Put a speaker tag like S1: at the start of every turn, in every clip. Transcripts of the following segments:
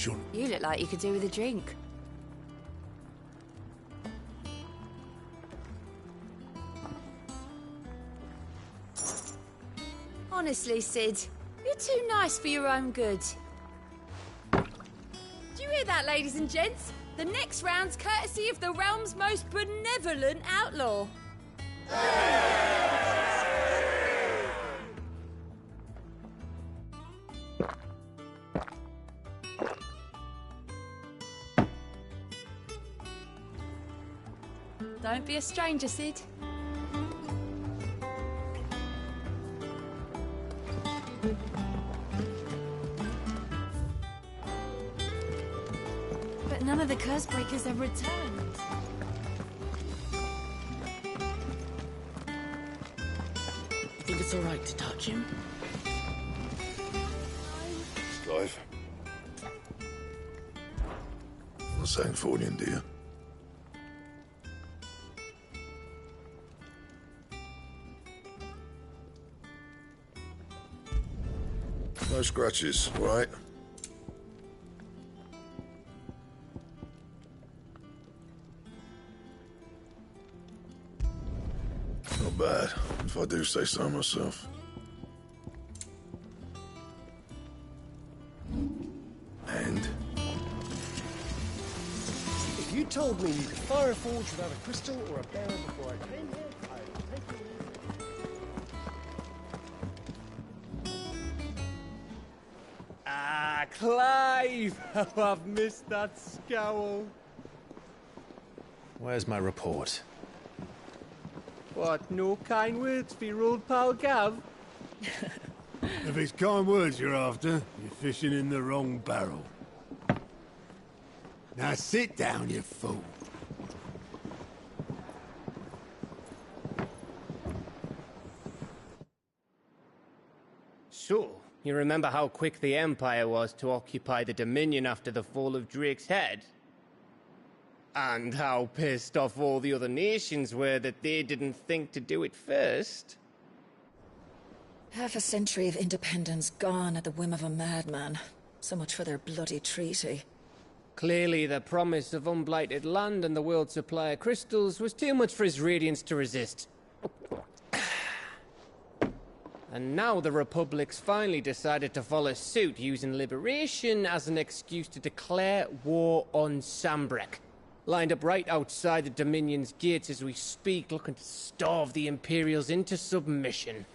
S1: Shouldn't.
S2: You look like you could do with a drink. Honestly, Sid, you're too nice for your own good. Do you hear that, ladies and gents? The next round's courtesy of the realm's most benevolent outlaw. Don't be a stranger, Sid. But none of the curse breakers have returned.
S3: You think it's all right to touch him?
S1: Clive. Not saying Fornian, do you? No scratches, right? Not bad, if I do say so myself. And?
S4: If you told me you could fire a forge without a crystal or a barrel before I came here, I would take it.
S5: Ah, Clive! How I've missed that scowl.
S6: Where's my report?
S5: What, no kind words for your old pal Gav?
S1: If it's kind words you're after, you're fishing in the wrong barrel. Now sit down, you fool.
S5: So, you remember how quick the Empire was to occupy the Dominion after the fall of Drake's head? And how pissed off all the other nations were that they didn't think to do it first?
S7: Half a century of independence gone at the whim of a madman. So much for their bloody treaty.
S5: Clearly, the promise of unblighted land and the world's supply of crystals was too much for his radiance to resist. And now the Republic's finally decided to follow suit, using liberation as an excuse to declare war on Sambrek. Lined up right outside the Dominion's gates as we speak, looking to starve the Imperials into submission.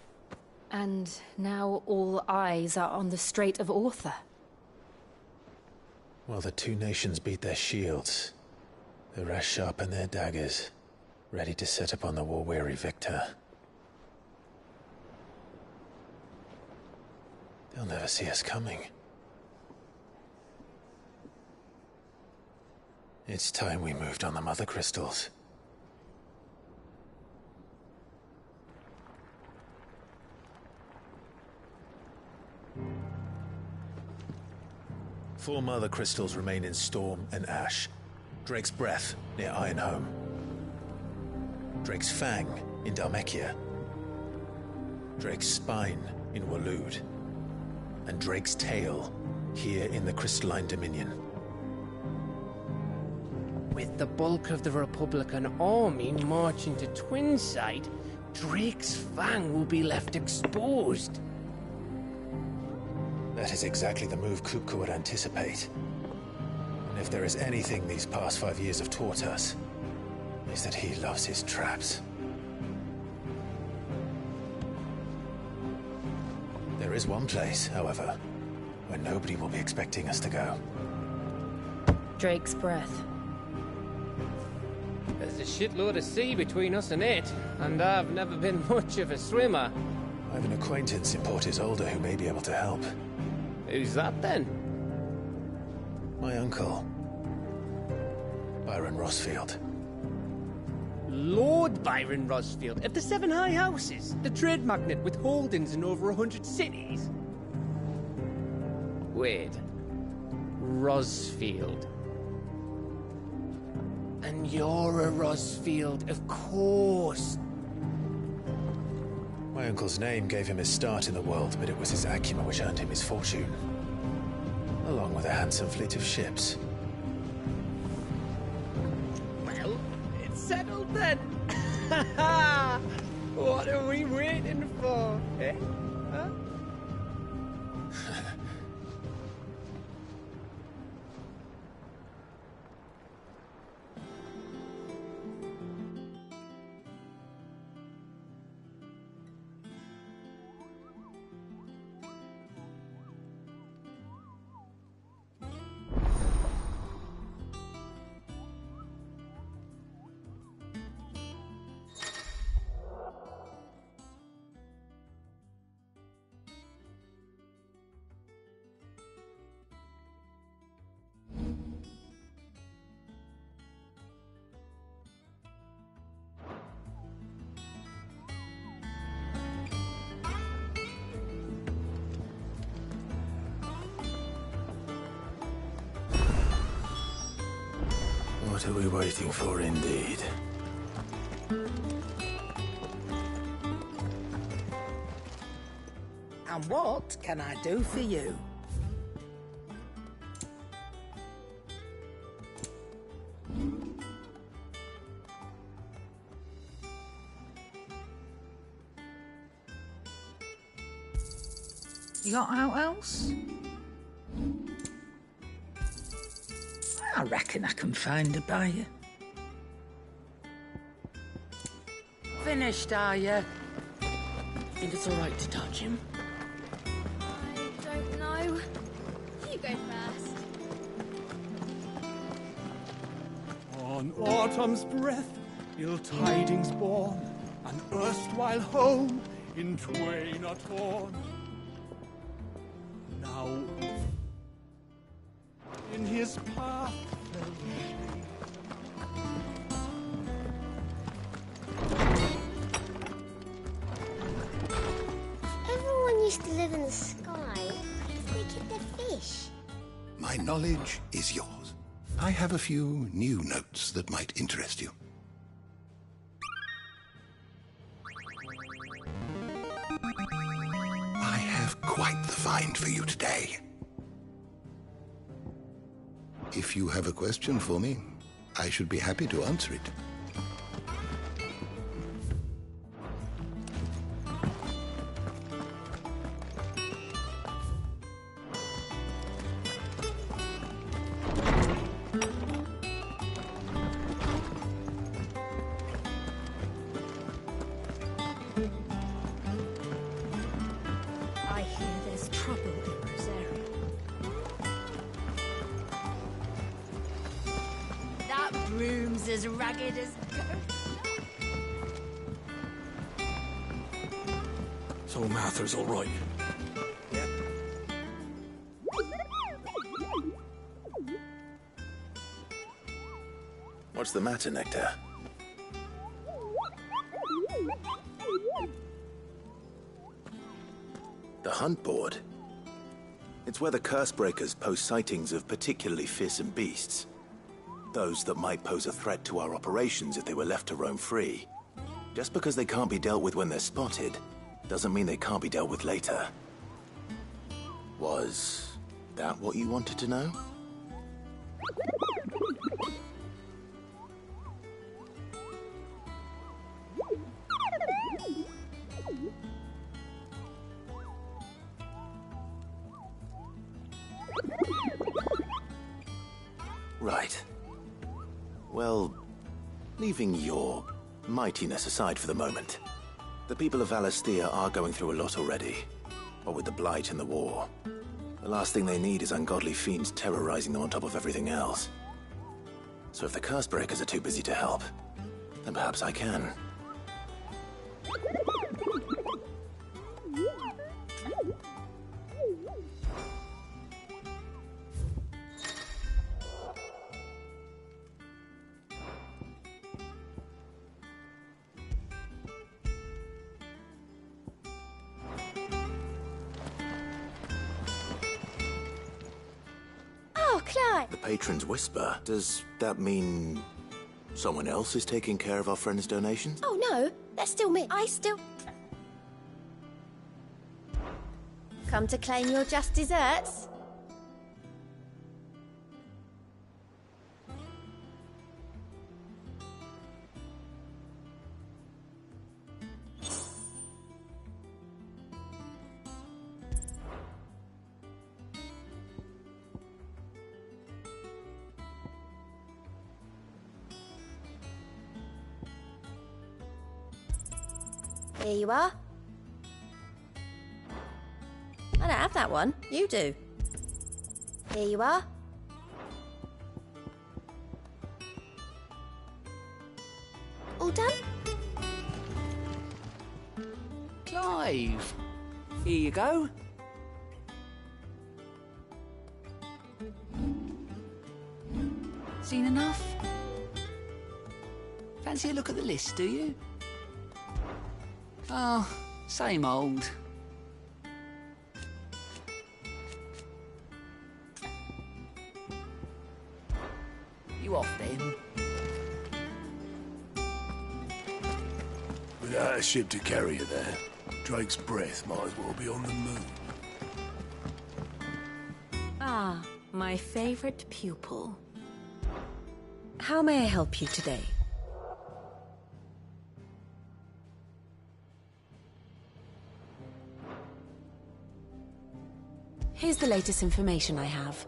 S2: And now all eyes are on the Strait of Author.
S6: Well, the two nations beat their shields. The rest sharpen their daggers, ready to set upon the war-weary victor. They'll never see us coming. It's time we moved on the mother crystals. Four mother crystals remain in Storm and Ash. Drake's Breath near Ironhome. Drake's Fang in Dhalmekia. Drake's Spine in Waloed. And Drake's Tail here in the Crystalline Dominion.
S5: With the bulk of the Republican army marching to Twinside, Drake's Fang will be left exposed.
S6: That is exactly the move Kupka would anticipate. And if there is anything these past 5 years have taught us, is that he loves his traps. There is one place, however, where nobody will be expecting us to go.
S2: Drake's Breath.
S5: There's a shitload of sea between us and it, and I've never been much of a swimmer.
S6: I have an acquaintance in Port Isolde who may be able to help.
S5: Who's that then?
S6: My uncle, Byron Rosfield.
S5: Lord Byron Rosfield of the Seven High Houses, the trade magnate with holdings in over 100 cities. Wait, Rosfield. And you're a Rosfield, of course.
S6: My uncle's name gave him his start in the world, but it was his acumen which earned him his fortune. along with a handsome fleet of ships.
S5: Well, it's settled then. What are we waiting for, eh? Huh?
S6: What are we waiting for, indeed?
S3: And what can I do for you? You got out else? I reckon I can find a buyer. Finished, are you?
S5: Think it's all right to touch him?
S2: I don't know. You go first.
S8: On autumn's breath, ill tidings born, an erstwhile home in twain are torn. Now, in his path fell
S9: Everyone used to live in the sky. Where did they get their fish?
S10: My knowledge is yours. I have a few new notes that might interest you. I have quite the find for you today. If you have a question for me, I should be happy to answer it.
S2: I hear there's trouble in Rosaria. That broom's as ragged as
S8: So Mather's all right.
S6: What's the matter, Nectar? The hunt board? It's where the Cursebreakers post sightings of particularly fearsome beasts. Those that might pose a threat to our operations if they were left to roam free. Just because they can't be dealt with when they're spotted, doesn't mean they can't be dealt with later. Was that what you wanted to know? Right. Well, leaving your mightiness aside for the moment, the people of Valisthea are going through a lot already. What with the Blight and the war, the last thing they need is ungodly fiends terrorizing them on top of everything else. So if the Cursebreakers are too busy to help, then perhaps I can.
S9: Oh, Clive!
S6: The Patron's Whisper, does that mean someone else is taking care of our friend's donations?
S9: Oh, no. That's still me. I still... Come to claim your just desserts?
S2: Here you are. I don't have that one. You do. Here you are. All done?
S11: Clive, here you go. Seen enough? Fancy a look at the list, do you? Oh, same old. You off then?
S1: Without a ship to carry you there, Drake's breath might as well be on the moon.
S2: Ah, my favorite pupil. How may I help you today? Here's the latest information I have.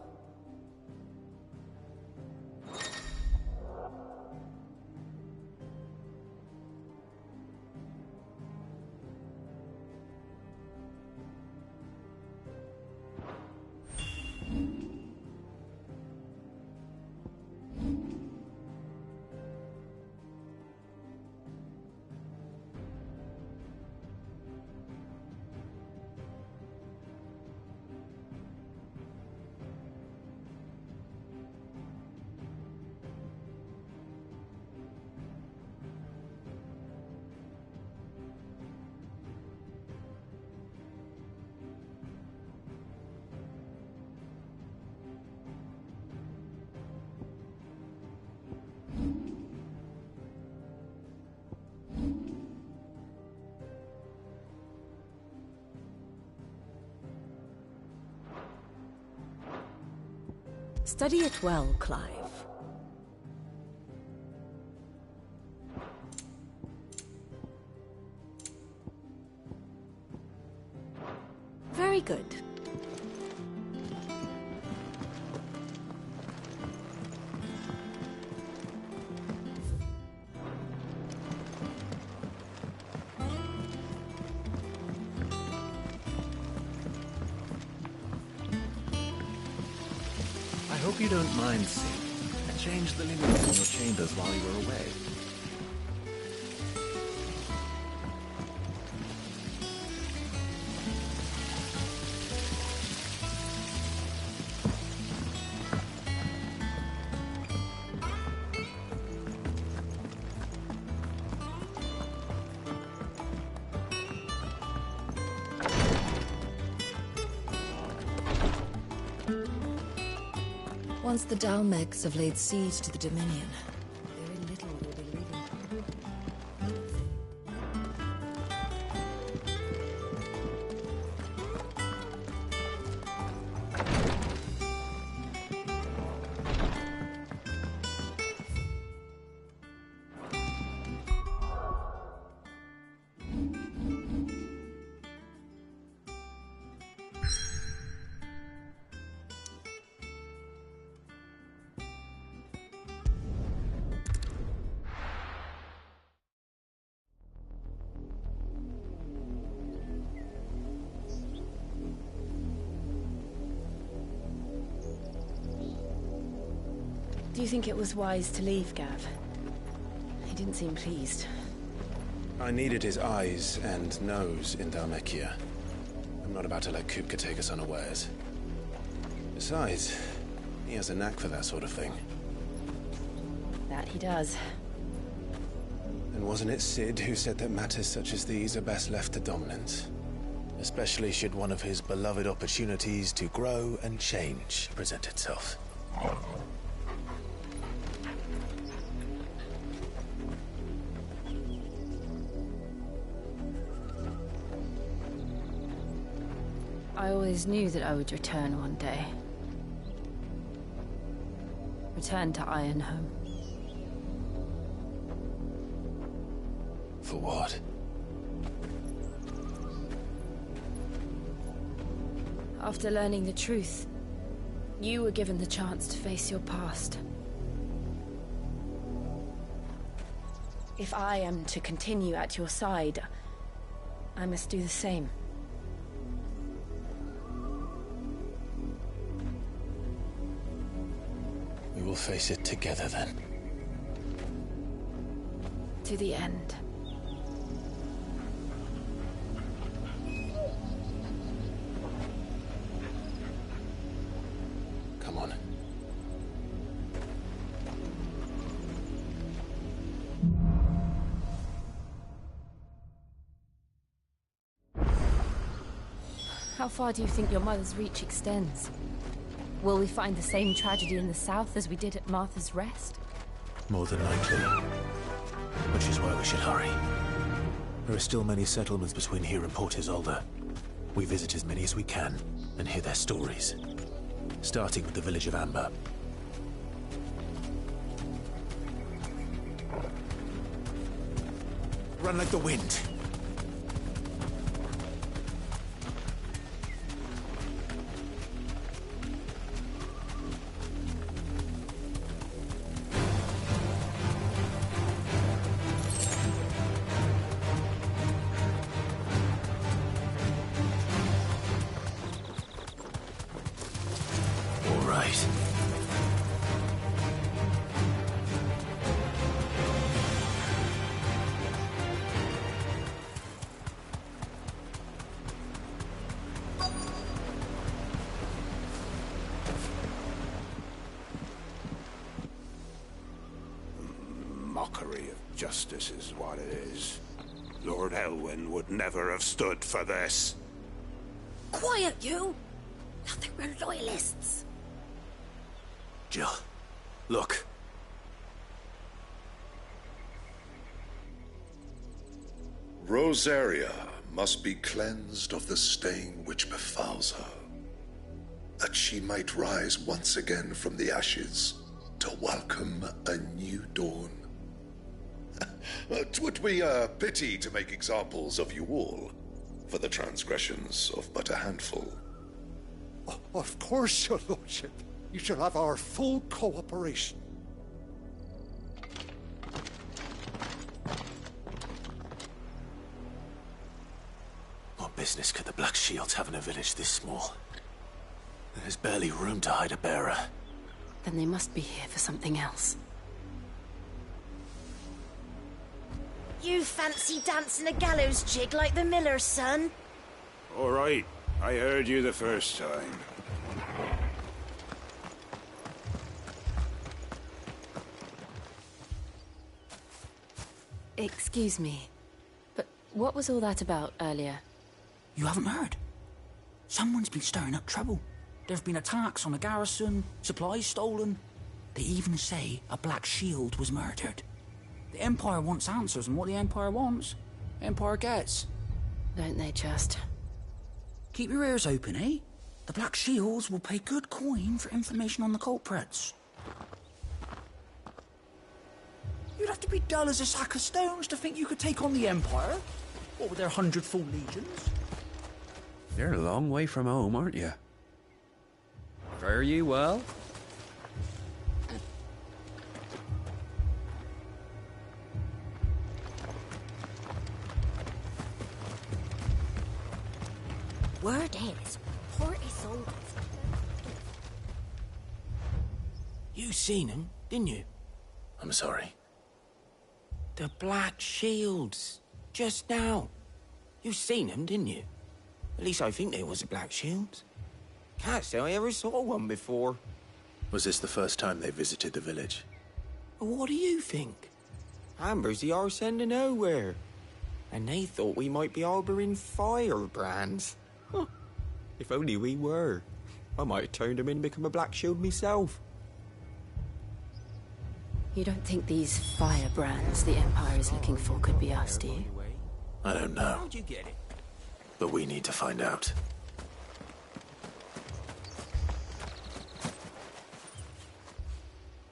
S2: Study it well, Clive. Very good.
S6: I hope you don't mind, Sid. I changed the linens in your chambers while you were away.
S7: Once the Dalmegs have laid siege to the Dominion, very little will be leaving.
S2: Do you think it was wise to leave, Gav? He didn't seem pleased.
S6: I needed his eyes and nose in Dhalmekia. I'm not about to let Kupka take us unawares. Besides, he has a knack for that sort of thing.
S2: That he does.
S6: And wasn't it Sid who said that matters such as these are best left to dominance? Especially should one of his beloved opportunities to grow and change present itself.
S2: I always knew that I would return one day. Return to Ironhome.
S6: For what?
S2: After learning the truth, you were given the chance to face your past. If I am to continue at your side,
S7: I must do the same.
S6: We will face it together then.
S7: To the end.
S6: Come on.
S2: How far do you think your mother's reach extends? Will we find the same tragedy in the south as we did at Martha's Rest?
S6: More than likely. Which is why we should hurry. There are still many settlements between here and Port Isolde. We visit as many as we can and hear their stories. Starting with the village of Amber. Run like the wind.
S12: Mockery of justice is what it is. Lord Elwyn would never have stood for this.
S2: Quiet, you! Nothing, we're loyalists.
S6: Jill, look.
S13: Rosaria must be cleansed of the stain which befouls her, that she might rise once again from the ashes to welcome a new dawn. 'Twould be a pity to make examples of you all, for the transgressions of but a handful.
S4: Of course, your lordship. You shall have our full cooperation.
S6: What business could the Black Shields have in a village this small? There's barely room to hide a bearer.
S2: Then they must be here for something else.
S14: You fancy dancing a gallows jig like the miller's son?
S12: All right, I heard you the first time.
S2: Excuse me, but what was all that about earlier?
S11: You haven't heard? Someone's been stirring up trouble. There have been attacks on the garrison, supplies stolen. They even say a Black Shield was murdered. The Empire wants answers, and what the Empire wants, Empire gets.
S2: Don't they just?
S11: Keep your ears open, eh? The Black Shields will pay good coin for information on the culprits. You'd have to be dull as a sack of stones to think you could take on the Empire. What with their 100 full legions?
S15: You're a long way from home, aren't you? Fare ye well?
S14: Word is, Port Isolde.
S16: You seen him, didn't you?
S6: I'm sorry.
S16: The Black Shields. Just now. You seen them, didn't you? At least I think there was a Black Shield. Can't say I ever saw one before.
S6: Was this the first time they visited the village?
S16: What do you think? Amber's the arse end of nowhere. And they thought we might be harbouring firebrands. Huh. If only we were. I might have turned them in and become a Black Shield myself.
S2: You don't think these firebrands the Empire is looking for could be us, do you?
S6: I don't know.
S16: How'd you get it?
S6: But we need to find out.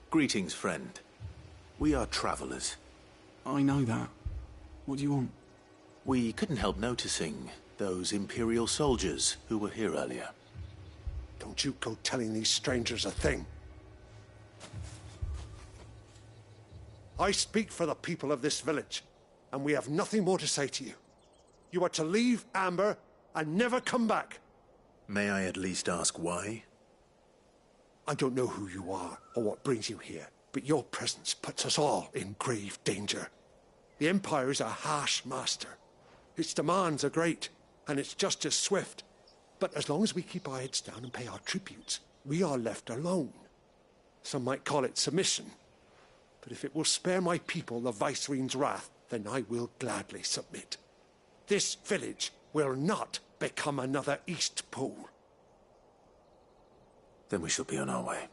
S6: Greetings, friend. We are travelers.
S8: I know that. What do you want?
S6: We couldn't help noticing those Imperial soldiers who were here earlier.
S4: Don't you go telling these strangers a thing. I speak for the people of this village, and we have nothing more to say to you. You are to leave Amber and never come back.
S6: May I at least ask why?
S4: I don't know who you are or what brings you here, but your presence puts us all in grave danger. The Empire is a harsh master. Its demands are great, and its justice swift. But as long as we keep our heads down and pay our tributes, we are left alone. Some might call it submission. But if it will spare my people the Viceroy's wrath, then I will gladly submit. This village will not become another East Pool.
S6: Then we shall be on our way.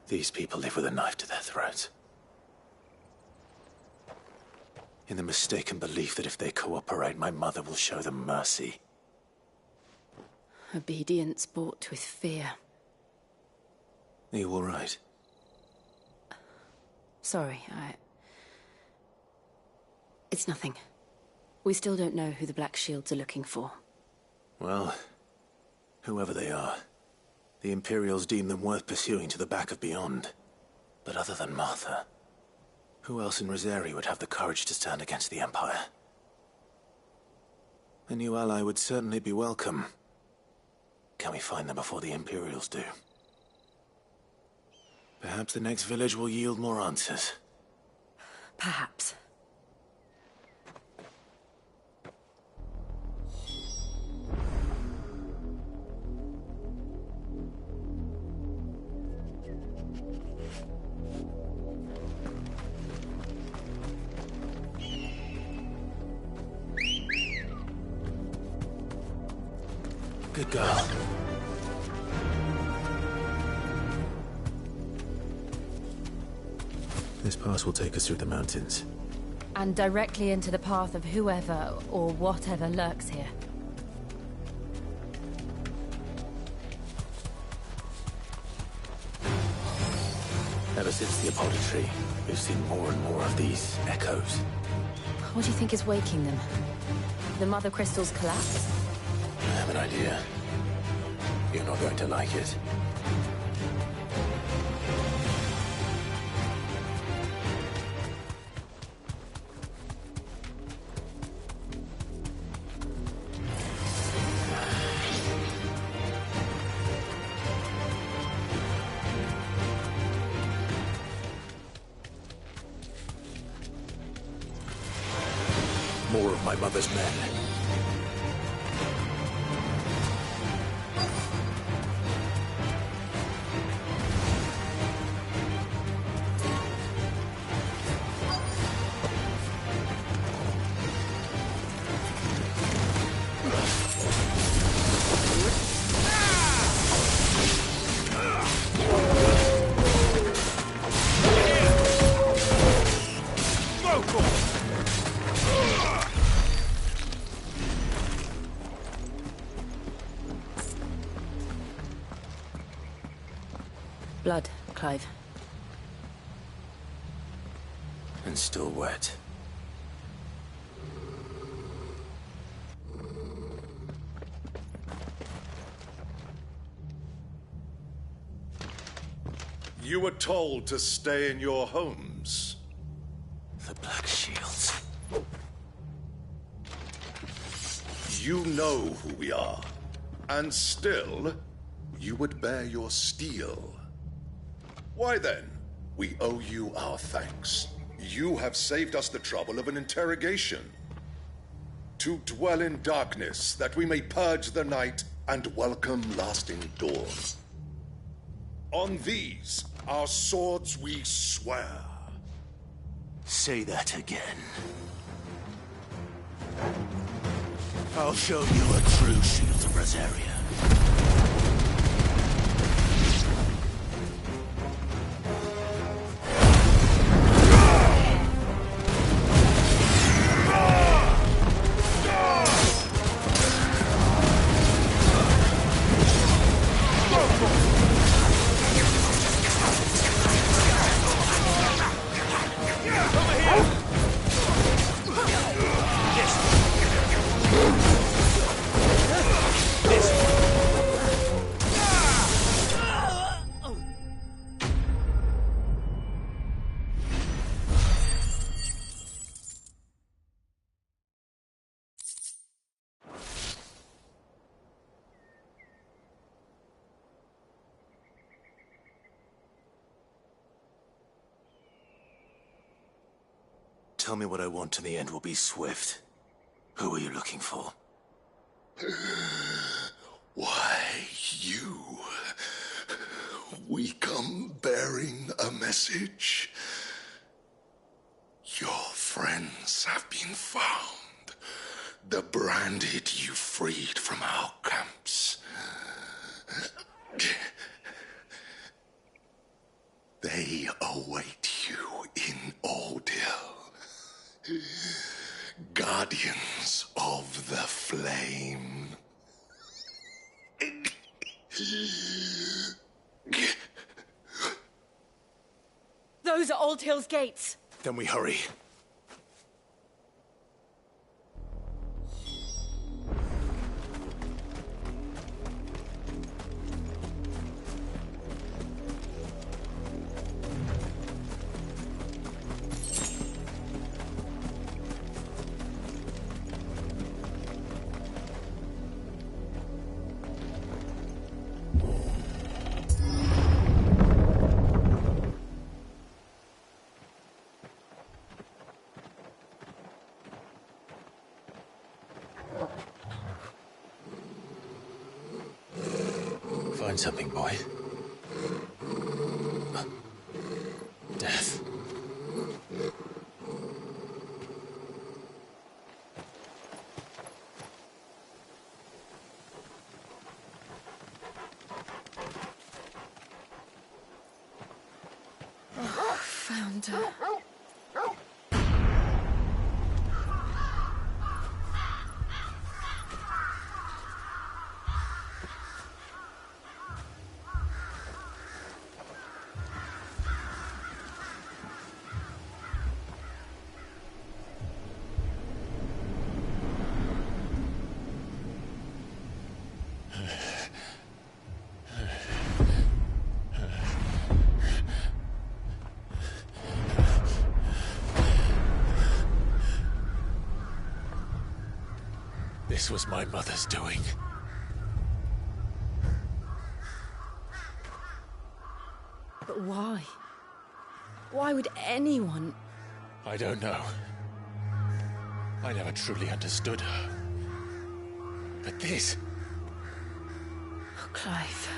S6: These people live with a knife to their throats. In the mistaken belief that if they cooperate, my mother will show them mercy.
S17: Obedience bought with fear.
S6: Are you all right?
S17: Sorry, It's nothing. We still don't know who the Black Shields are looking for.
S6: Well, whoever they are, the Imperials deem them worth pursuing to the back of beyond. But other than Martha, who else in Rosari would have the courage to stand against the Empire? A new ally would certainly be welcome. Can we find them before the Imperials do? Perhaps the next village will yield more answers.
S17: Perhaps.
S6: Good girl. This pass will take us through the mountains.
S2: And directly into the path of whoever or whatever lurks here.
S6: Ever since the Apollo tree, we've seen more and more of these echoes.
S2: What do you think is waking them? The Mother Crystal's collapse?
S6: I have an idea. You're not going to like it. More of my mother's men.
S17: Blood, Clive.
S6: And still wet.
S13: You were told to stay in your homes.
S6: The Black Shields.
S13: You know who we are. And still, you would bear your steel. Why then, we owe you our thanks. You have saved us the trouble of an interrogation. To dwell in darkness, that we may purge the night and welcome lasting dawn. On these, our swords we swear.
S6: Say that again. I'll show you a true shield of Rosaria. tell me what I want and the end will be swift. Who are you looking for?
S13: Why, you. We come bearing a message. Your friends have been found. The branded you freed from our camps. They await you in Odil. Guardians of the Flame.
S2: Those are Old Hill's gates.
S6: Then we hurry. Find something, boy. Death.
S7: Oh, found her.
S6: This was my mother's doing.
S2: But why? Why would anyone...
S6: I don't know. I never truly understood her. But this...
S2: Oh, Clive.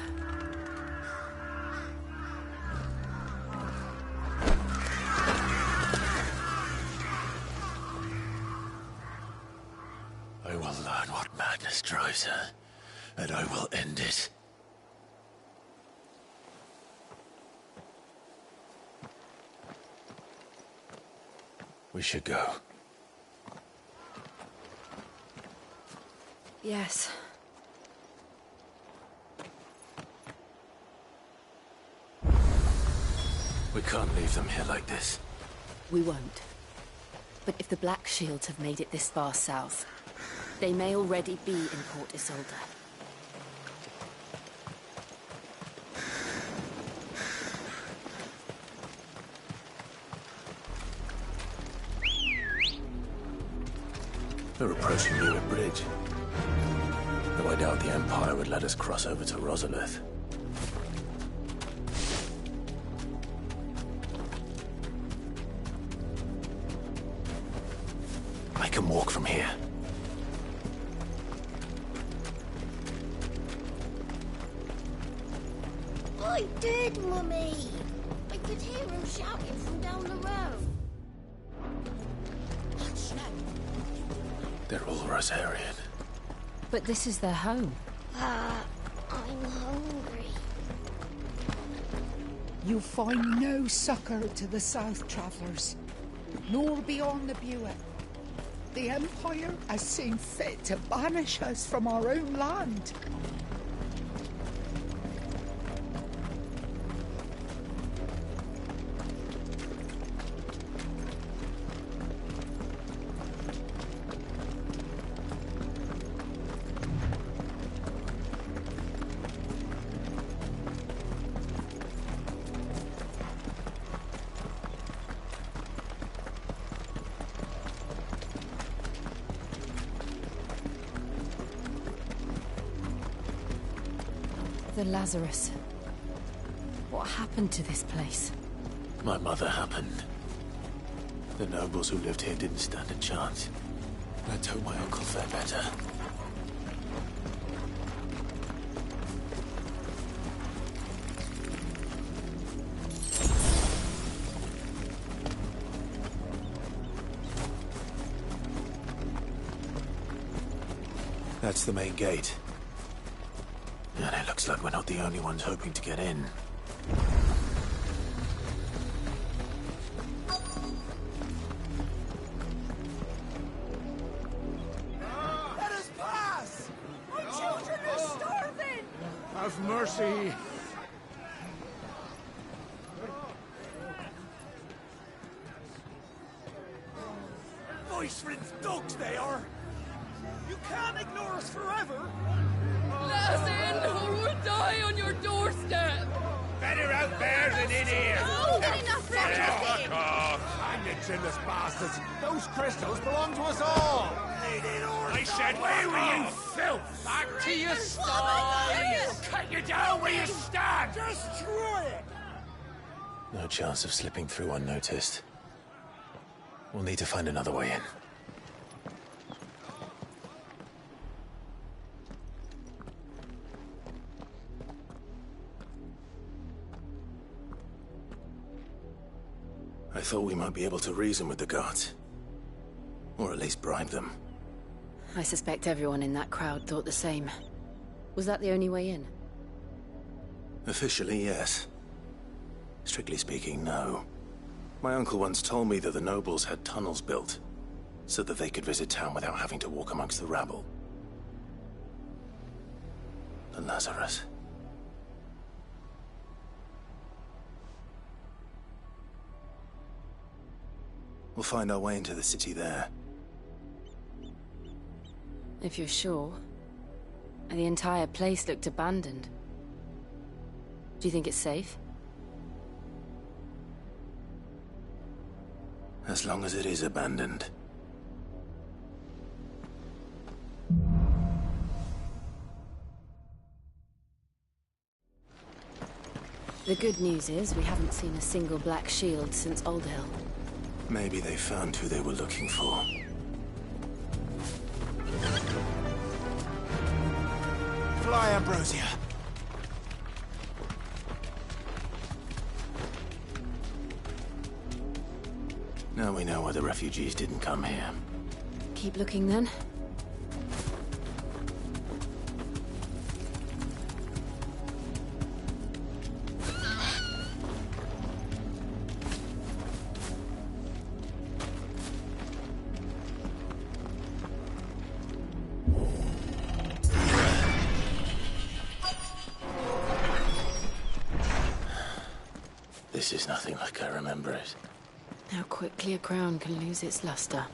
S6: I will learn what madness drives her, and I will end it. We should go.
S2: Yes.
S6: We can't leave them here like this.
S17: We won't. But if the Black Shields have made it this far south, they may already be in Port Isolde.
S6: We're approaching Newer Bridge. Though I doubt the Empire would let us cross over to Rosalith. I can walk from here.
S9: I did, Mummy. I could hear him shouting from down the road.
S6: They're all Rosarian.
S17: But this is their home.
S9: I'm hungry.
S3: You find no succor to the South Travellers, nor beyond the Buet. The Empire has seen fit to banish us from our own land.
S17: The Lazarus. What happened to this place?
S6: My mother happened. The nobles who lived here didn't stand a chance. Let's hope my uncle fared better. That's the main gate. And it looks like we're not the only ones hoping to get in.
S1: Let us pass! My children are starving! Have mercy! Voice-ridden dogs they are! You can't ignore us forever!
S2: Let us in, or we'll die on your doorstep!
S1: Better out there than in here!
S2: Oh, enough
S1: Fuck off! Hang the chinless bastards! Those crystals belong to us all! I said, where were you, filth? Back to your sties! Cut you down where you stand! Destroy it!
S6: No chance of slipping through unnoticed. We'll need to find another way in. I thought we might be able to reason with the guards. Or at least bribe them.
S17: I suspect everyone in that crowd thought the same. Was that the only way in?
S6: Officially, yes. Strictly speaking, no. My uncle once told me that the nobles had tunnels built, so that they could visit town without having to walk amongst the rabble. The Lazarus. We'll find our way into the city there.
S17: If you're sure. The entire place looked abandoned. Do you think it's safe?
S6: As long as it is abandoned.
S17: The good news is we haven't seen a single black shield since Old Hill.
S6: Maybe they found who they were looking for.
S1: Fly, Ambrosia!
S6: Now we know why the refugees didn't come here.
S17: Keep looking then.
S6: This is nothing like I remember it.
S17: How quickly a crown can lose its luster.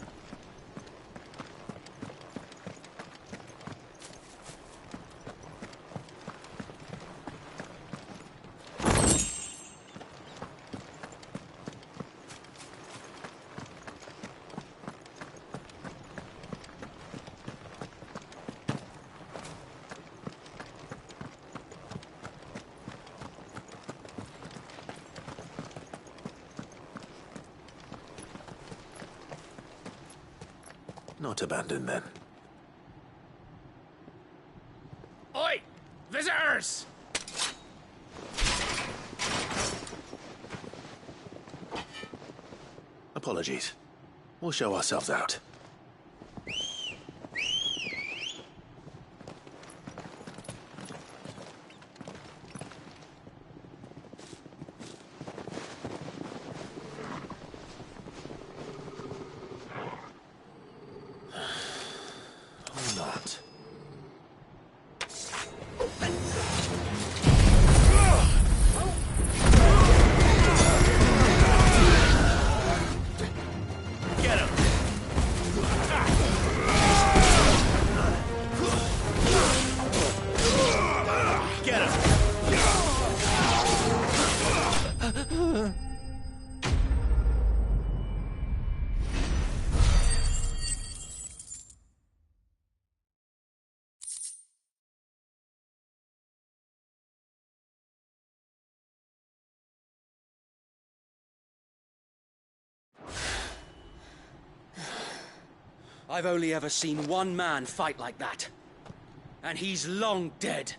S6: Not abandoned, then.
S1: Oi! Visitors!
S6: Apologies. We'll show ourselves out.
S18: I've only ever seen one man fight like that. And he's long dead.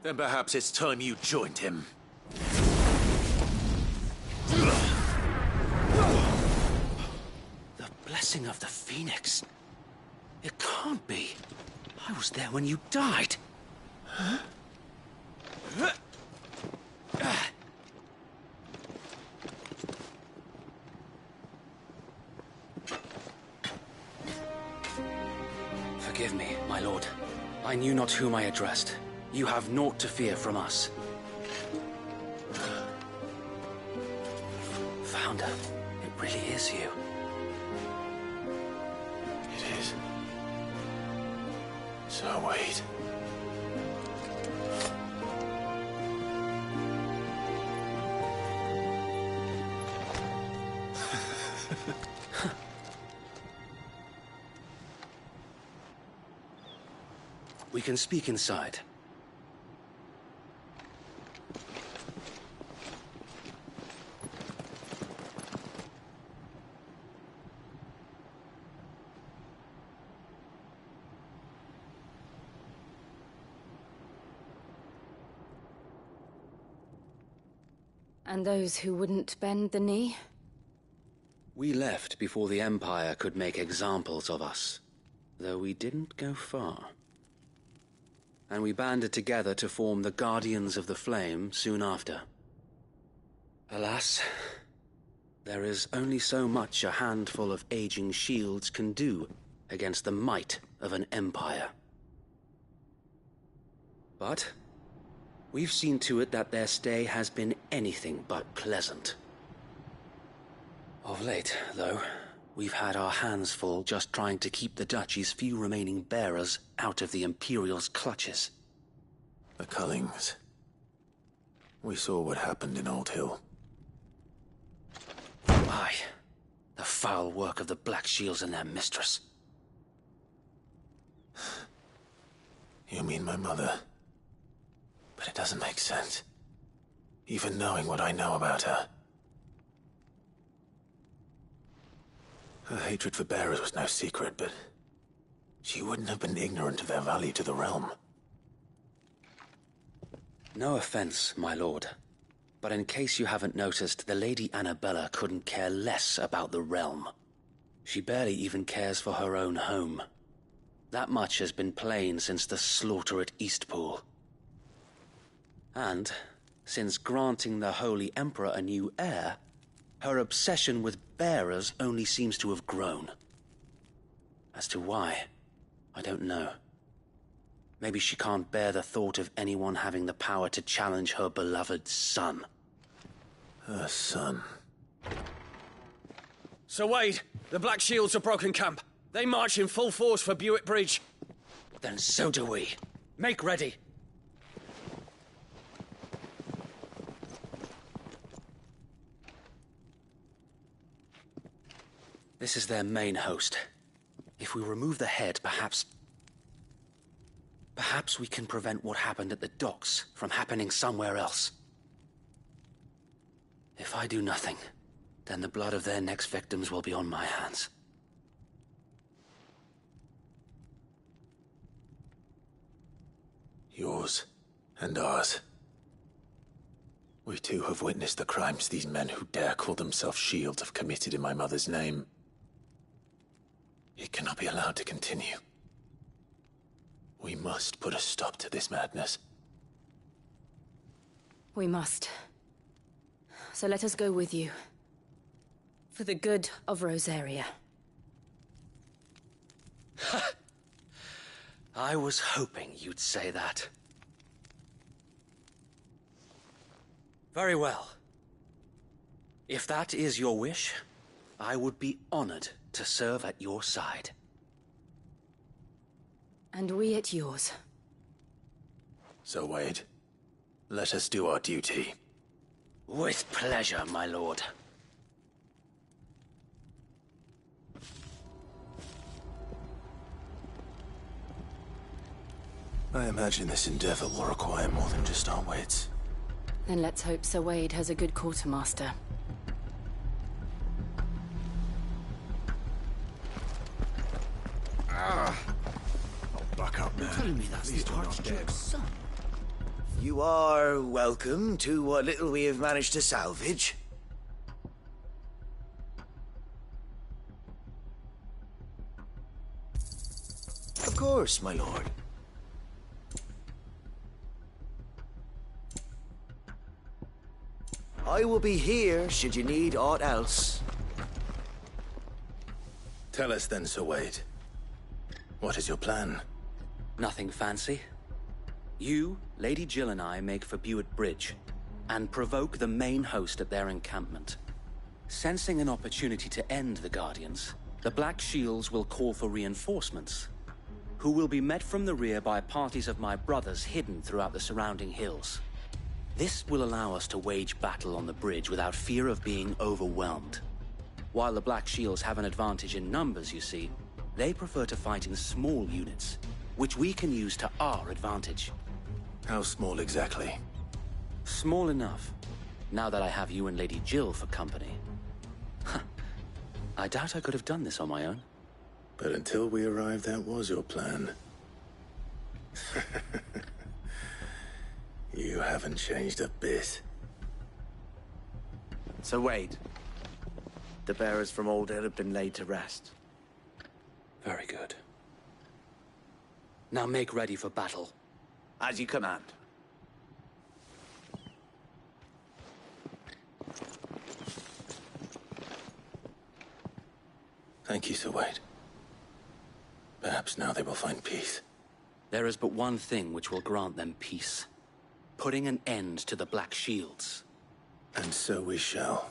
S6: Then perhaps it's time you joined him.
S18: The blessing of the Phoenix. It can't be. I was there when you died. Huh? Forgive me, my lord. I knew not whom I addressed. You have naught to fear from us. Founder, it really is you.
S6: It is. So wait.
S18: We can speak inside.
S17: And those who wouldn't bend the knee?
S18: We left before the Empire could make examples of us, though we didn't go far. And we banded together to form the Guardians of the Flame soon after. Alas, there is only so much a handful of aging shields can do against the might of an empire. But we've seen to it that their stay has been anything but pleasant. Of late, though, we've had our hands full just trying to keep the Duchy's few remaining bearers out of the Imperial's clutches.
S6: The Cullings. We saw what happened in Old Hill.
S18: Aye. The foul work of the Black Shields and their mistress.
S6: You mean my mother? But it doesn't make sense. Even knowing what I know about her. Her hatred for bearers was no secret, but she wouldn't have been ignorant of their value to the realm.
S18: No offense, my lord, but in case you haven't noticed, the Lady Annabella couldn't care less about the realm. She barely even cares for her own home. That much has been plain since the slaughter at Eastpool. And, since granting the Holy Emperor a new heir, her obsession with bearers only seems to have grown. As to why, I don't know. Maybe she can't bear the thought of anyone having the power to challenge her beloved son.
S6: Her son.
S18: Sir Wade, the Black Shields have broken camp. They march in full force for Buick Bridge. Then so do we. Make ready. This is their main host. If we remove the head, perhaps we can prevent what happened at the docks from happening somewhere else. If I do nothing, then the blood of their next victims will be on my hands.
S6: Yours and ours. We too have witnessed the crimes these men who dare call themselves shields have committed in my mother's name. It cannot be allowed to continue. We must put a stop to this madness.
S17: We must. So let us go with you. For the good of Rosaria.
S18: I was hoping you'd say that. Very well. If that is your wish, I would be honored to serve at your side.
S17: And we at yours.
S6: So, Wade, let us do our duty.
S18: With pleasure, my lord.
S6: I imagine this endeavor will require more than just our wits.
S17: Then let's hope Sir Wade has a good quartermaster.
S11: You're telling me that's the Archduke's son?
S19: You are welcome to what little we have managed to salvage. Of course, my lord. I will be here should you need aught else.
S6: Tell us then, Sir Wade. What is your plan?
S18: Nothing fancy. You, Lady Jill and I make for Buett Bridge and provoke the main host at their encampment. Sensing an opportunity to end the Guardians, the Black Shields will call for reinforcements, who will be met from the rear by parties of my brothers hidden throughout the surrounding hills. This will allow us to wage battle on the bridge without fear of being overwhelmed. While the Black Shields have an advantage in numbers, you see, they prefer to fight in small units, which we can use to our advantage.
S6: How small exactly?
S18: Small enough, now that I have you and Lady Jill for company. I doubt I could have done this on my own.
S6: But until we arrived, that was your plan. You haven't changed a bit.
S19: Sir Wade, the bearers from Old Hill have been laid to rest.
S18: Very good. Now make ready for battle.
S19: As you command.
S6: Thank you, Sir Wade. Perhaps now they will find peace.
S18: There is but one thing which will grant them peace. Putting an end to the Black Shields.
S6: And so we shall.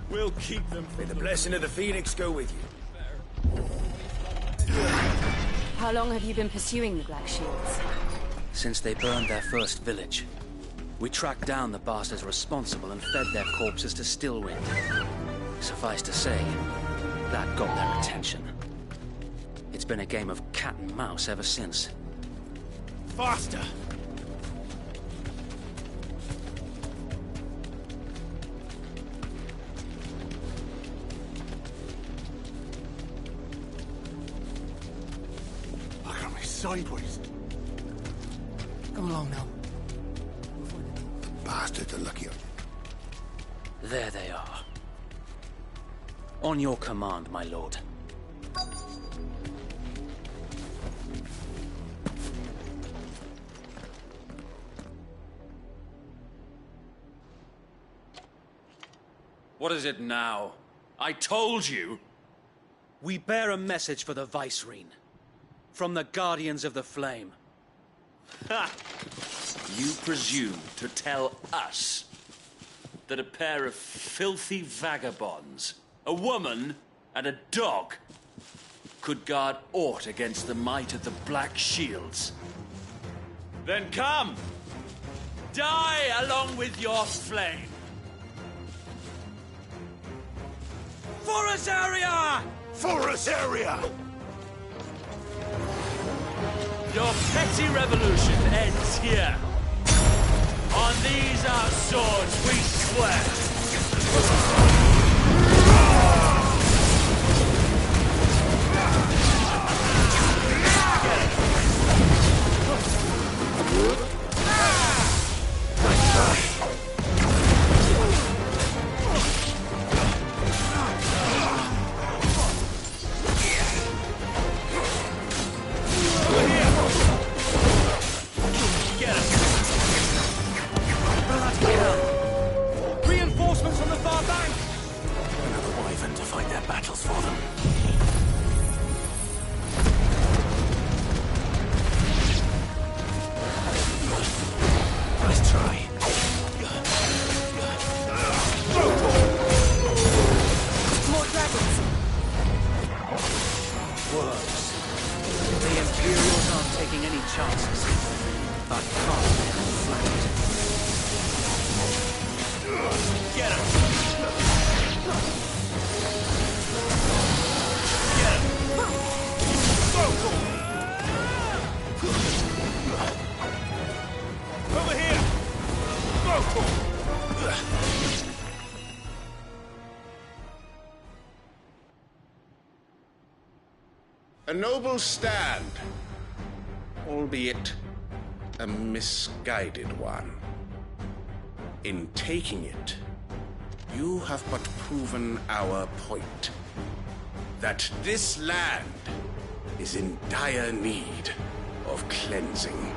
S1: We'll keep them.
S19: May the blessing of the Phoenix go with you.
S17: How long have you been pursuing the Black Shields?
S18: Since they burned their first village. We tracked down the bastards responsible and fed their corpses to Stillwind. Suffice to say, that got their attention. It's been a game of cat and mouse ever since.
S1: Faster! Look at me sideways.
S11: Come along now.
S10: Bastards are luckier.
S18: There they are. On your command, my lord.
S15: What is it now? I told you!
S18: We bear a message for the Vicereine. From the Guardians of the Flame.
S15: Ha! You presume to tell us that a pair of filthy vagabonds, a woman and a dog, could guard aught against the might of the Black Shields? Then come! Die along with your flame! For us area!
S1: For us area!
S15: Your petty revolution ends here. On these our swords we swear.
S18: Reinforcements from the far bank! Another wyvern to fight their battles for them. Nice try.
S2: More dragons.
S18: Worse. The Imperials aren't taking any chances. But can't be flanked. Get him!
S13: A noble stand, albeit a misguided one. In taking it, you have but proven our point. That this land is in dire need of cleansing.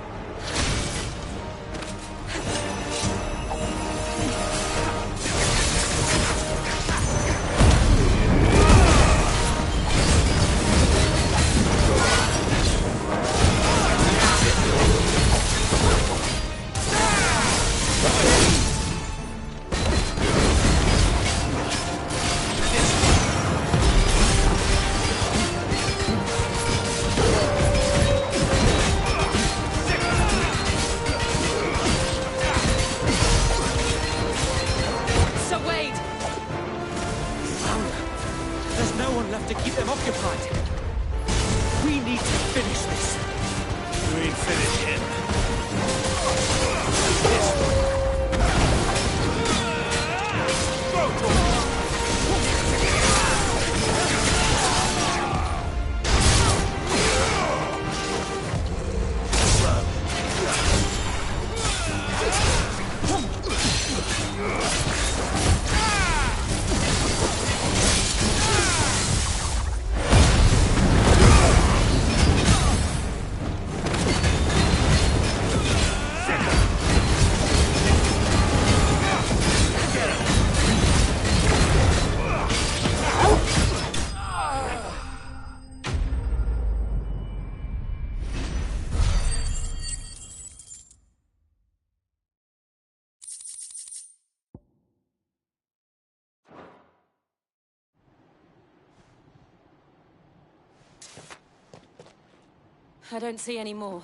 S17: I don't see any more.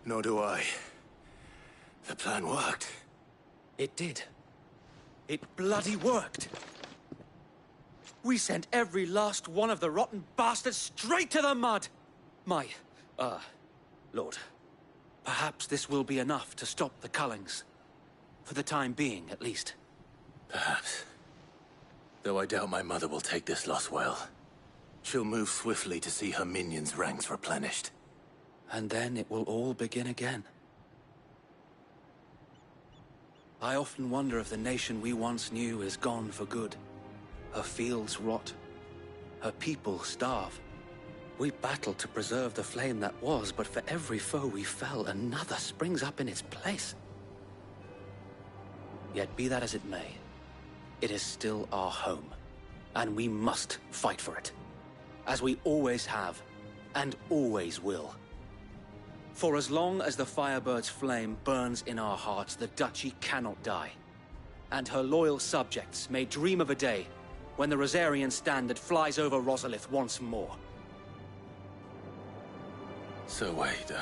S6: Nor do I. The plan worked.
S11: It did. It bloody worked. We sent every last one of the rotten bastards straight to the mud! Lord, perhaps this will be enough to stop the Cullings. For the time being, at least.
S6: Perhaps. Though I doubt my mother will take this loss well. She'll move swiftly to see her minions' ranks replenished.
S11: And then it will all begin again. I often wonder if the nation we once knew is gone for good. Her fields rot. Her people starve. We battled to preserve the flame that was, but for every foe we fell, another springs up in its place. Yet be that as it may, it is still our home, and we must fight for it. As we always have, and always will. For as long as the Firebird's flame burns in our hearts, the Duchy cannot die. And her loyal subjects may dream of a day when the Rosarian standard flies over Rosalith once more.
S6: So wait,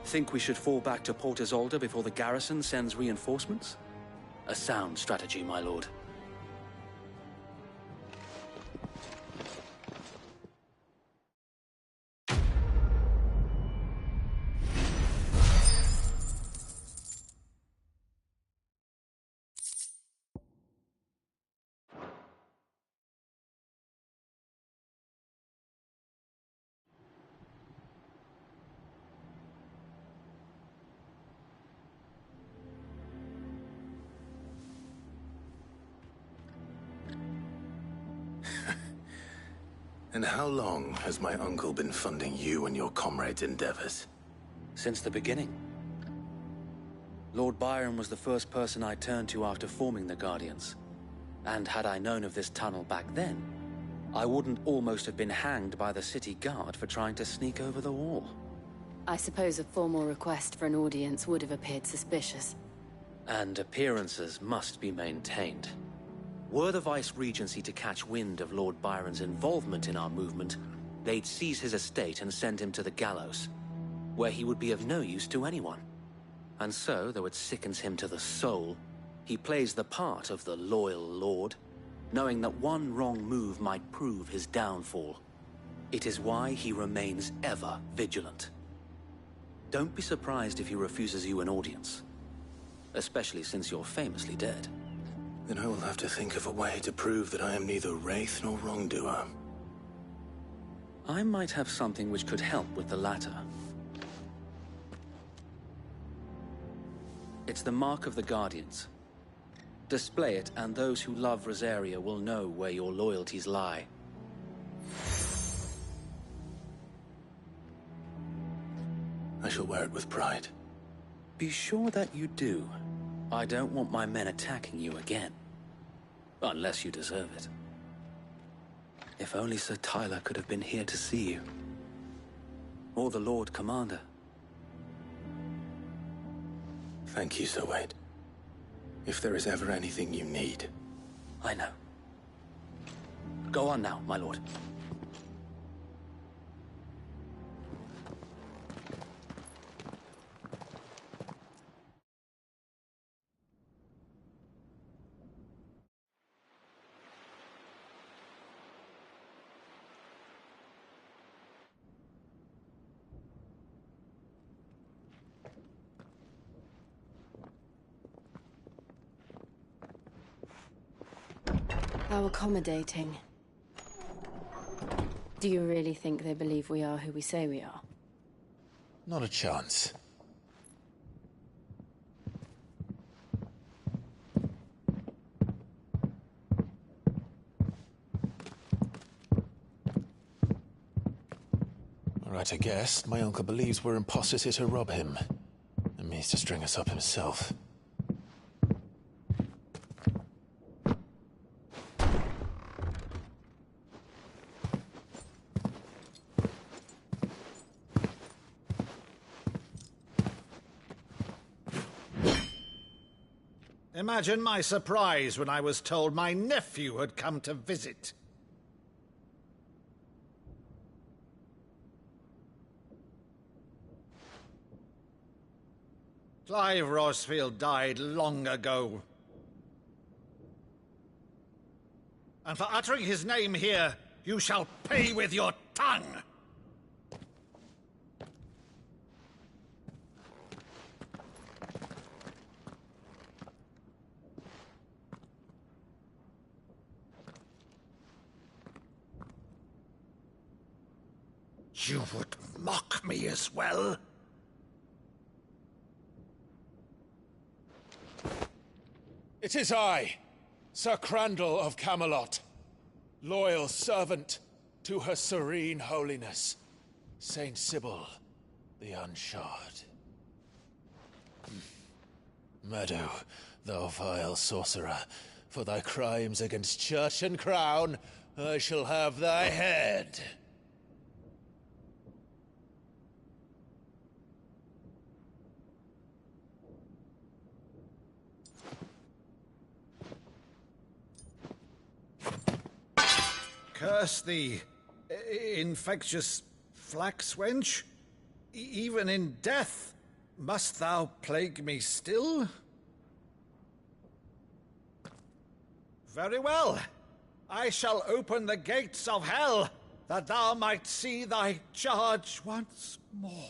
S11: Think we should fall back to Port Isolde before the garrison sends reinforcements? A sound strategy, my lord.
S6: And how long has my uncle been funding you and your comrades' endeavors?
S11: Since the beginning. Lord Byron was the first person I turned to after forming the Guardians. And had I known of this tunnel back then, I wouldn't almost have been hanged by the city guard for trying to sneak over the wall.
S17: I suppose a formal request for an audience would have appeared suspicious.
S11: And appearances must be maintained. Were the Vice-Regency to catch wind of Lord Byron's involvement in our movement, they'd seize his estate and send him to the gallows, where he would be of no use to anyone. And so, though it sickens him to the soul, he plays the part of the loyal lord, knowing that one wrong move might prove his downfall. It is why he remains ever vigilant. Don't be surprised if he refuses you an audience, especially since you're famously dead.
S6: Then I will have to think of a way to prove that I am neither wraith nor wrongdoer.
S18: I might have something which could help with the latter. It's the Mark of the Guardians. Display it, and those who love Rosaria will know where your loyalties lie.
S6: I shall wear it with pride.
S18: Be sure that you do. I don't want my men attacking you again. Unless you deserve it. If only Sir Tyler could have been here to see you. Or the Lord Commander.
S6: Thank you, Sir Wade. If there is ever anything you need.
S18: I know. Go on now, my lord.
S17: How accommodating. Do you really think they believe we are who we say we are?
S20: Not a chance. Alright, I guess. My uncle believes we're imposters here to rob him. And means to string us up himself.
S1: Imagine my surprise when I was told my nephew had come to visit. Clive Rosfield died long ago. And for uttering his name here, you shall pay with your tongue! You would mock me as well?
S20: It is I, Sir Crandall of Camelot, loyal servant to Her Serene Holiness, Saint Sybil the Unshod. Meadow, thou vile sorcerer, for thy crimes against church and crown, I shall have thy head.
S1: Curse thee, infectious flax wench. Even in death, must thou plague me still? Very well. I shall open the gates of hell, that thou might see thy charge once more.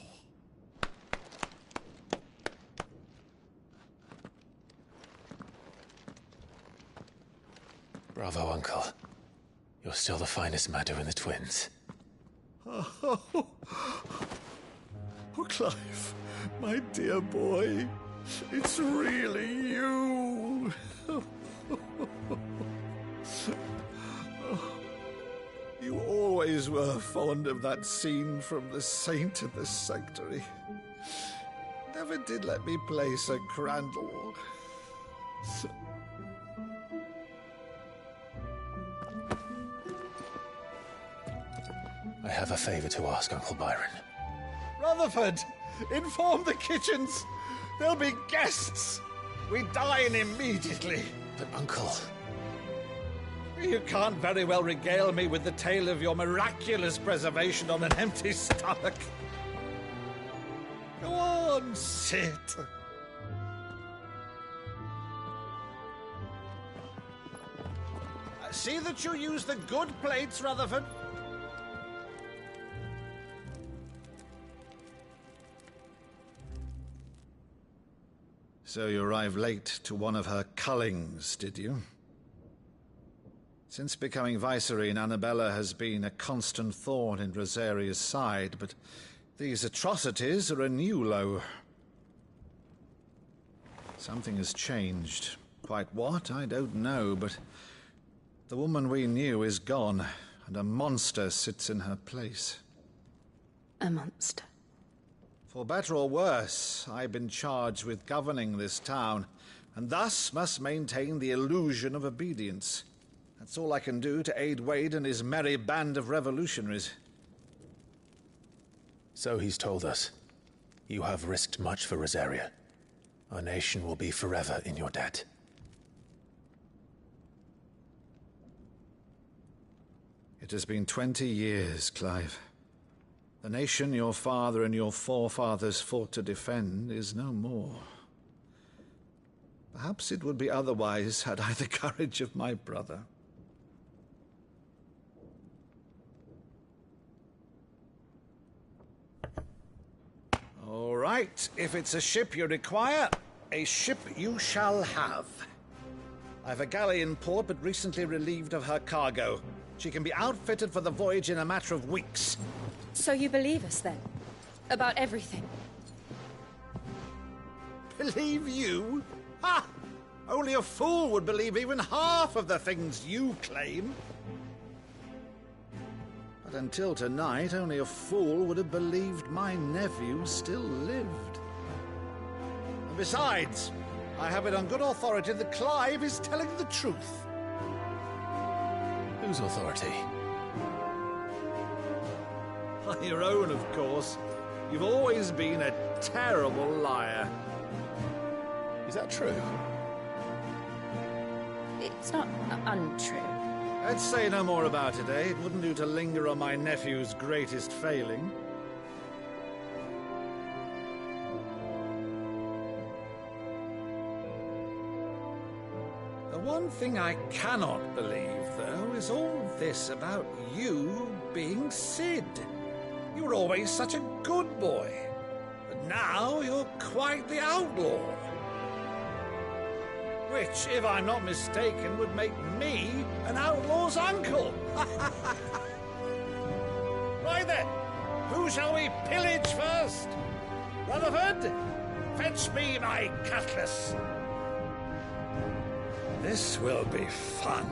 S20: Bravo, Uncle. You're still the finest Meadow in the twins.
S1: Oh, Clive, my dear boy, it's really you. You always were fond of that scene from The Saint in the Sanctuary. Never did let me play Sir Crandall.
S20: I have a favor to ask, Uncle Byron.
S1: Rutherford, inform the kitchens. There'll be guests. We dine immediately.
S20: But, Uncle...
S1: You can't very well regale me with the tale of your miraculous preservation on an empty stomach. Go on, sit. See that you use the good plates, Rutherford.
S21: So you arrived late to one of her cullings, did you? Since becoming Vicereine, Annabella has been a constant thorn in Rosaria's side, but these atrocities are a new low. Something has changed. Quite what, I don't know, but the woman we knew is gone, and a monster sits in her place.
S17: A monster?
S21: For better or worse, I've been charged with governing this town, and thus must maintain the illusion of obedience. That's all I can do to aid Wade and his merry band of revolutionaries.
S20: So he's told us. You have risked much for Rosaria. Our nation will be forever in your debt.
S21: It has been 20 years, Clive. The nation your father and your forefathers fought to defend is no more. Perhaps it would be otherwise had I the courage of my brother. All right, if it's a ship you require, a ship you shall have. I've a galley in port, but recently relieved of her cargo. She can be outfitted for the voyage in a matter of weeks.
S17: So you believe us, then? About everything?
S21: Believe you? Ha! Only a fool would believe even half of the things you claim. But until tonight, only a fool would have believed my nephew still lived. And besides, I have it on good authority that Clive is telling the truth.
S20: Whose authority?
S21: Your own, of course. You've always been a terrible liar.
S20: Is that true?
S17: It's not untrue.
S21: Let's say no more about it, eh? It wouldn't do to linger on my nephew's greatest failing. The one thing I cannot believe, though, is all this about you being Sid. You were always such a good boy, but now you're quite the outlaw. Which, if I'm not mistaken, would make me an outlaw's uncle. Right then, who shall we pillage first? Rutherford, fetch me my cutlass. This will be fun.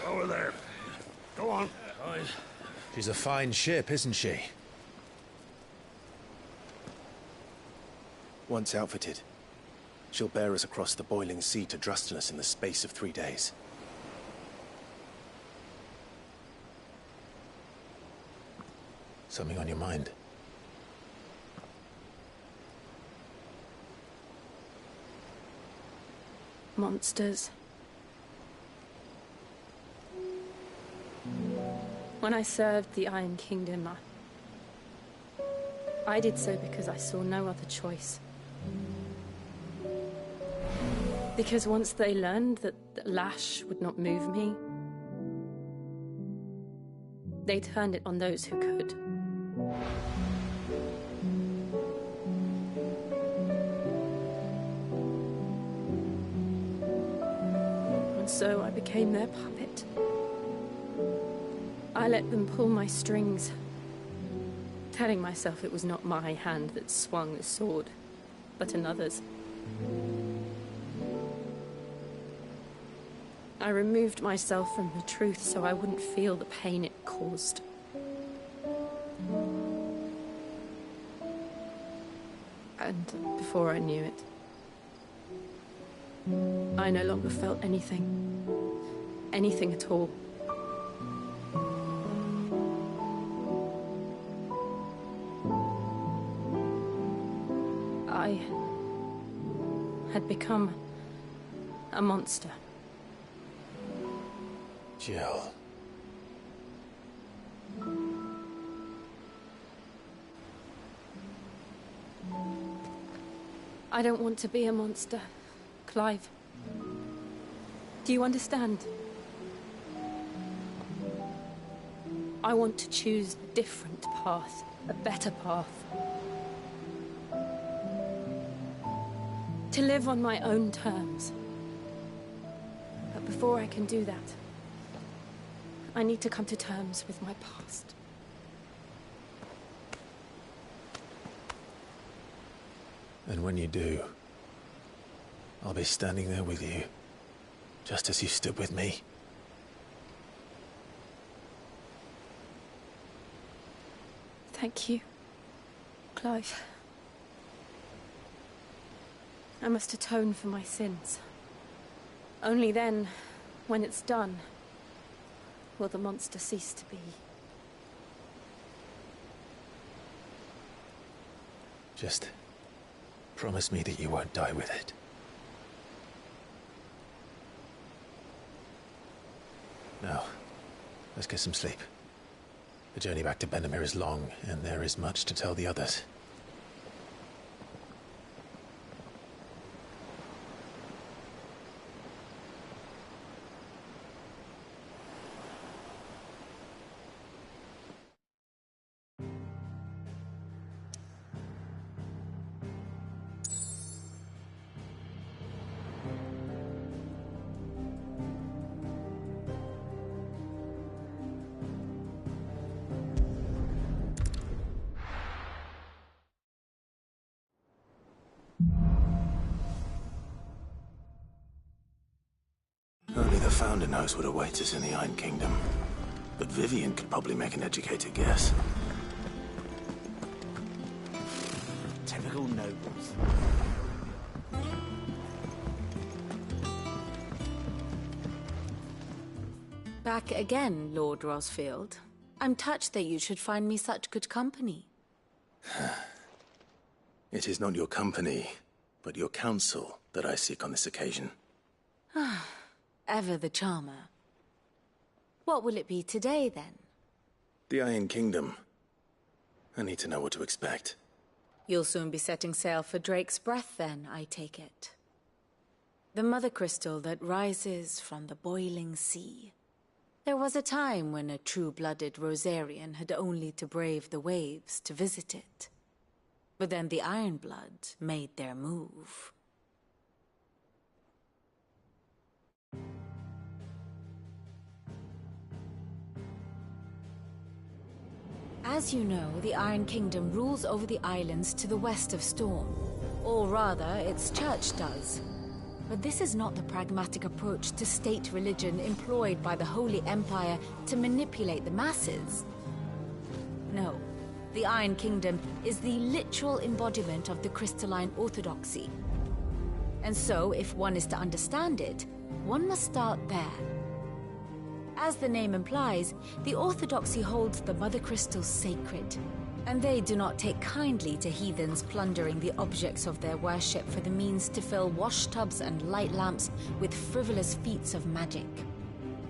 S1: Over there. Go on.
S20: She's a fine ship, isn't she?
S6: Once outfitted, she'll bear us across the boiling sea to Drustinus in the space of 3 days.
S20: Something on your mind?
S17: Monsters. When I served the Iron Kingdom, I did so because I saw no other choice. Because once they learned that the lash would not move me, they turned it on those who could. And so I became their puppet. I let them pull my strings, telling myself it was not my hand that swung the sword, but another's. I removed myself from the truth so I wouldn't feel the pain it caused. And before I knew it, I no longer felt anything. Anything at all. I had become a monster.
S20: Jill.
S17: I don't want to be a monster, Clive. Do you understand? I want to choose a different path, a better path. To live on my own terms. But before I can do that, I need to come to terms with my past.
S20: And when you do, I'll be standing there with you, just as you stood with me.
S17: Thank you, Clive. I must atone for my sins. Only then, when it's done, will the monster cease to be.
S20: Just promise me that you won't die with it. Now, let's get some sleep. The journey back to Benamir is long, and there is much to tell the others.
S6: Only the Founder knows what awaits us in the Iron Kingdom. But Vivian could probably make an educated guess.
S19: Typical nobles.
S2: Back again, Lord Rosfield. I'm touched that you should find me such good company.
S6: It is not your company, but your counsel that I seek on this occasion.
S2: Ever the charmer. What will it be today, then?
S6: The Iron Kingdom. I need to know what to expect.
S2: You'll soon be setting sail for Drake's Breath, then, I take it. The mother crystal that rises from the boiling sea. There was a time when a true-blooded Rosarian had only to brave the waves to visit it. But then the Ironblood made their move. As you know, the Iron Kingdom rules over the islands to the west of Storm. Or rather, its church does. But this is not the pragmatic approach to state religion employed by the Holy Empire to manipulate the masses. No, the Iron Kingdom is the literal embodiment of the crystalline orthodoxy. And so, if one is to understand it, one must start there. As the name implies, the orthodoxy holds the Mother Crystals sacred, and they do not take kindly to heathens plundering the objects of their worship for the means to fill washtubs and light lamps with frivolous feats of magic.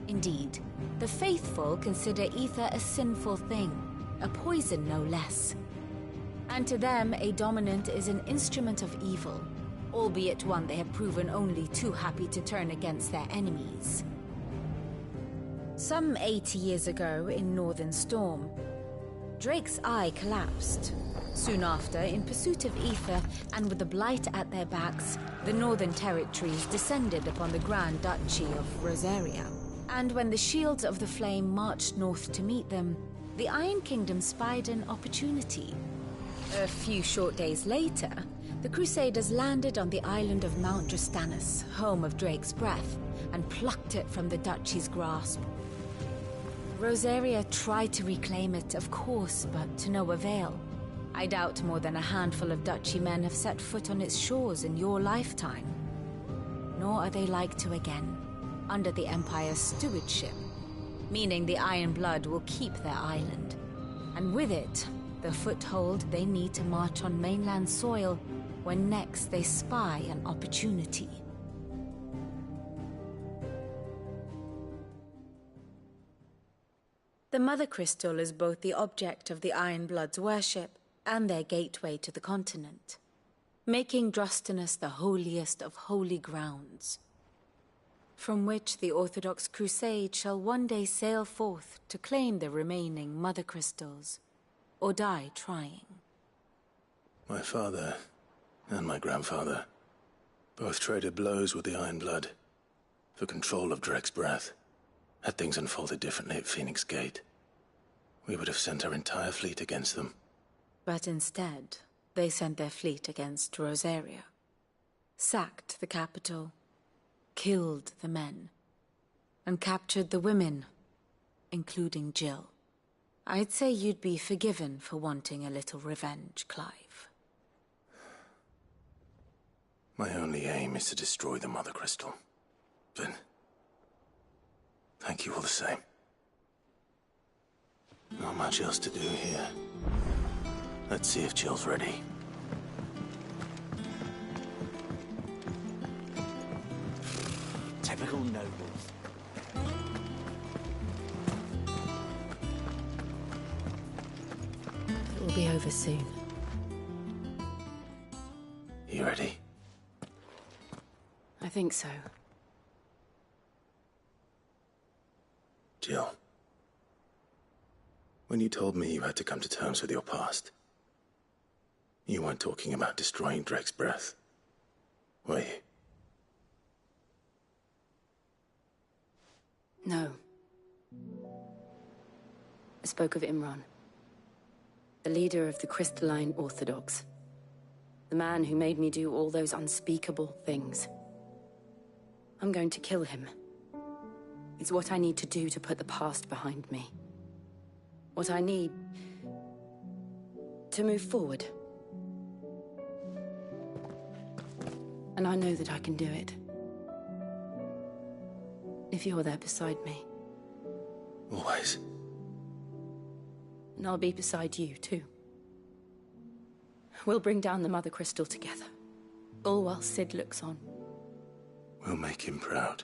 S2: Indeed, the faithful consider ether a sinful thing, a poison no less. And to them, a dominant is an instrument of evil, albeit one they have proven only too happy to turn against their enemies. Some 80 years ago, in Northern Storm, Drake's eye collapsed. Soon after, in pursuit of ether, and with the Blight at their backs, the Northern Territories descended upon the Grand Duchy of Rosaria. And when the Shields of the Flame marched north to meet them, the Iron Kingdom spied an opportunity. A few short days later, the Crusaders landed on the island of Mount Drastanus, home of Drake's Breath, and plucked it from the Duchy's grasp. Rosaria tried to reclaim it, of course, but to no avail. I doubt more than a handful of Duchy men have set foot on its shores in your lifetime. Nor are they like to again, under the Empire's stewardship, meaning the Iron Blood will keep their island, and with it, the foothold they need to march on mainland soil when next they spy an opportunity. The Mother Crystal is both the object of the Iron Blood's worship and their gateway to the continent. making Drustinus the holiest of holy grounds, from which the Orthodox Crusade shall one day sail forth to claim the remaining Mother Crystals, or die trying.
S6: My father and my grandfather both traded blows with the Iron Blood for control of Drek's breath. Had things unfolded differently at Phoenix Gate, we would have sent our entire fleet against them.
S2: But instead, they sent their fleet against Rosaria, sacked the capital, killed the men, and captured the women, including Jill. I'd say you'd be forgiven for wanting a little revenge, Clive.
S6: My only aim is to destroy the Mother Crystal. But thank you all the same. Not much else to do here. Let's see if Jill's ready.
S19: Typical nobles.
S2: It will be over soon.
S6: You ready?
S17: I think so.
S6: Jill, when you told me you had to come to terms with your past, you weren't talking about destroying Drek's breath, were you?
S17: No. I spoke of Imran, the leader of the Crystalline Orthodox. The man who made me do all those unspeakable things. I'm going to kill him. It's what I need to do to put the past behind me. What I need to move forward. And I know that I can do it. If you're there beside me.
S6: Always.
S17: And I'll be beside you, too. We'll bring down the Mother Crystal together. All while Sid looks on.
S6: We'll make him proud.